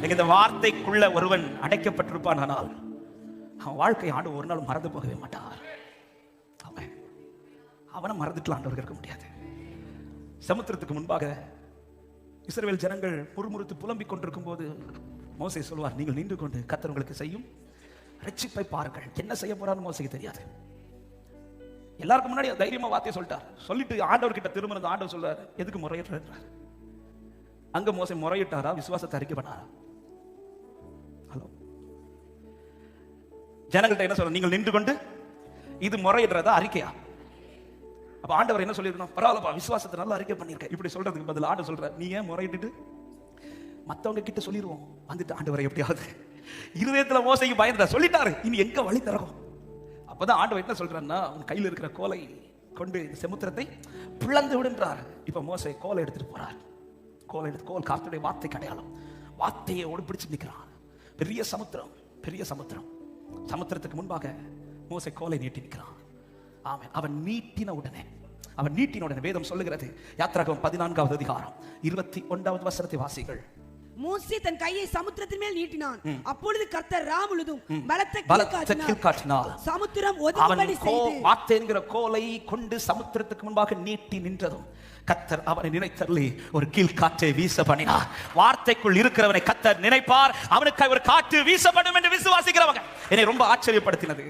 இந்த வார்த்தைக்குள்ள ஒருவன் அடைக்கப்பட்டிருப்பான், ஆனால் அவன் வாழ்க்கை ஆண்டு ஒரு நாள் மறந்து போகவே மாட்டார். அவனை மறந்துட்டு ஆண்டவருக்கு இருக்க முடியாது. சமுத்திரத்துக்கு முன்பாக இஸ்ரவேல் ஜனங்கள் முறுமுறுத்து புலம்பிக் கொண்டிருக்கும் போது மோசே சொல்வார், நீங்கள் நின்று கொண்டு கர்த்தர் உங்களுக்கு செய்யும் ரட்சிப்பை பாருங்கள். என்ன செய்ய போறான்னு மோசேக்கு தெரியாது. எல்லாருக்கும் முன்னாடி தைரியமா வார்த்தையை சொல்லிட்டார். சொல்லிட்டு ஆண்டவர் கிட்ட திரும்ப ஆண்டவர் சொல்றாரு, எதுக்கு முறையிடுறார்? அங்க மோசே முறையிட்டாரா, விசுவாசத்தை அறிக்கை பண்ணாரா? ஹலோ, ஜனங்கள்ட்ட என்ன சொல்ற? நீங்கள் நின்று கொண்டு, இது முறையிடுறதா அறிக்கையா? அப்ப ஆண்டவர் என்ன சொல்லிருக்கணும்? பரவாயில்லப்பா, விசுவாசத்தை நல்லா அறிக்கை பண்ணிருக்க. இப்படி சொல்றதுக்கு பதில் ஆண்டவர் சொல்ற, நீ ஏன் முறையிட்டு மத்தவங்க கிட்ட சொல்லிடுவோம் வந்துட்டு ஆண்டவரை எப்படியாவது. இருதயத்துல மோசைக்கு பயந்தா சொல்லிட்டாரு, இனி எங்க வழி தரகும்? அப்பதான் ஆண்டவர் என்ன சொல்றாருன்னா, உன் கையில் இருக்கிற கோலை கொண்டு இந்த சமுத்திரத்தை பிளந்து விடுன்றார். இப்ப மோசை கோலை எடுத்துட்டு போறார். கோல் கர்த்தருடைய வார்த்தை அடையாளம். வார்த்தையை ஓடு பிடிச்சு நிற்கிறான். பெரிய சமுத்திரம், பெரிய சமுத்திரம். சமுத்திரத்துக்கு முன்பாக மோசே கோலை நீட்டி நிற்கிறான். ஆமென். அவன் நீட்டின உடனே வேதம் சொல்லுகிறது, யாத்திராகமம் 14வது அதிகாரம் 21வது வசனத்தை வாசிகள். மோசே தன் கையை சமுத்திரத்தின் மேல் நீட்டினான். அப்பொழுது கர்த்தர் முழுதும் பலத்த கீழ் காற்றினார். சமுத்திரம் ஒதுங்கும்படி செய்து வார்த்தை என்கிற கோலை கொண்டு சமுத்திரத்துக்கு முன்பாக நீட்டி நின்றதும் கர்த்தர் அவனை நினைத்தருளி ஒரு கீழ் காற்றை வீச பண்ணினார். வார்த்தைக்குள் இருக்கிறவனை கர்த்தர் நினைப்பார், அவனுக்கு ஒரு காற்று வீசப்படும் என்று விசுவாசிக்கிறவங்க. என்னை ரொம்ப ஆச்சரியப்படுத்தினது,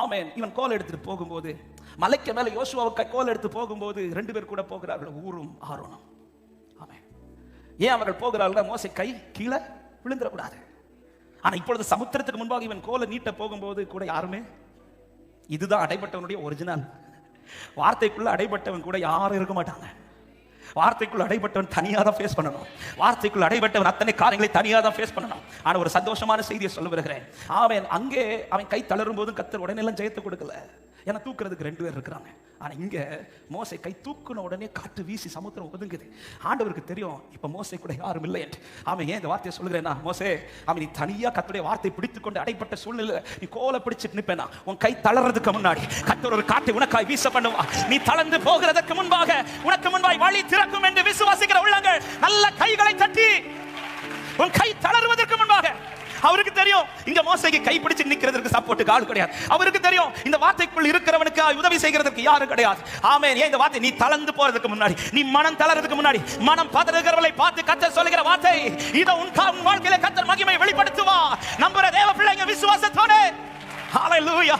ஆமென், இவன் கோல் எடுத்துட்டு போகும்போது, மலைக்கு மேல யோசுவாவுக்கு கோல் எடுத்து போகும்போது 2 பேர் கூட போகிறார்கள், ஊரும் ஆரோனும். ஆமென். ஏன் அவர்கள் போகிறார்கள்? மோசே கை கீழே விழுந்துடக்கூடாது. ஆனா இப்பொழுது சமுத்திரத்துக்கு முன்பாக இவன் கோலை நீட்ட போகும்போது கூட யாருமே, இதுதான் அடைபட்டவனுடைய ஒரிஜினல். வார்த்தைக்குள்ள அடைபட்டவன் கூட யாரும் இருக்க மாட்டாங்க. வார்த்தைக்குள் அடைபட்டவன் தனியா தான் ஃபேஸ் பண்ணணும். வார்த்தைக்குள் அடைபட்டவன் அத்தனை காரியங்களை தனியா தான் ஃபேஸ் பண்ணணும். ஆனா ஒரு சந்தோஷமான செய்தியை சொல்ல வருகிறேன். அவன் அங்கே அவன் கை தளரும் போதும் கர்த்தர் உடனே எல்லாம் ஜெயத்தை கொடுக்கல. ஏன்னா தூக்குறதுக்கு 2 பேர் இருக்கிறாங்க. ஆனா இங்க மோசே கை தூக்குன உடனே காற்று வீசி சமுத்திரம் ஒதுங்குது. ஆண்டவருக்கு தெரியும் இப்ப மோசே கூட யாரும் இல்லை என்று. அவன் ஏன் இந்த வார்த்தையை சொல்லுகிறேன்னா, மோசே அவன் நீ தனியா கர்த்தருடைய வார்த்தை பிடித்துக் கொண்டு அடைப்பட்ட சூழ்நிலை நீ கோலை பிடிச்சிட்டு நிப்பேனா, உன் கை தளர்றதுக்கு முன்னாடி கர்த்தர் ஒரு காற்றை உனக்காய் வீச பண்ணுவா. நீ தளர்ந்து போகிறதுக்கு முன்பாக உனக்கு முன்பாய் வழி திறக்கும் என்று விசுவாசிக்கிற உள்ளங்கள் நல்ல கைகளை தட்டி, உன் கை தளர்வதற்கு முன்பாக அவருக்கு தெரியும் இங்க மோசேக்கு கை பிடிச்சு நிக்கிறதுக்கு சப்போர்ட் ஆள் கிடையாது. அவருக்கு தெரியும் இந்த வார்த்தைக்குள் இருக்கிறவனுக்கு உதவி செய்கிறதுக்கு யாரும் கிடையாது. ஆமென். ஏன் இந்த வார்த்தை நீ தளர்ந்து போறதுக்கு முன்னாடி, நீ மனம் தளர்றதுக்கு முன்னாடி, மனம் பதறுகிறவளை பார்த்து கர்த்தர் சொல்லுகிற வார்த்தை இதோ உன் வாழ்க்கையில கர்த்தர் மகிமை வெளிப்படுத்துவா. நம்புற தேவ பிள்ளைங்க விசுவாசத்தோட ஹalleluya.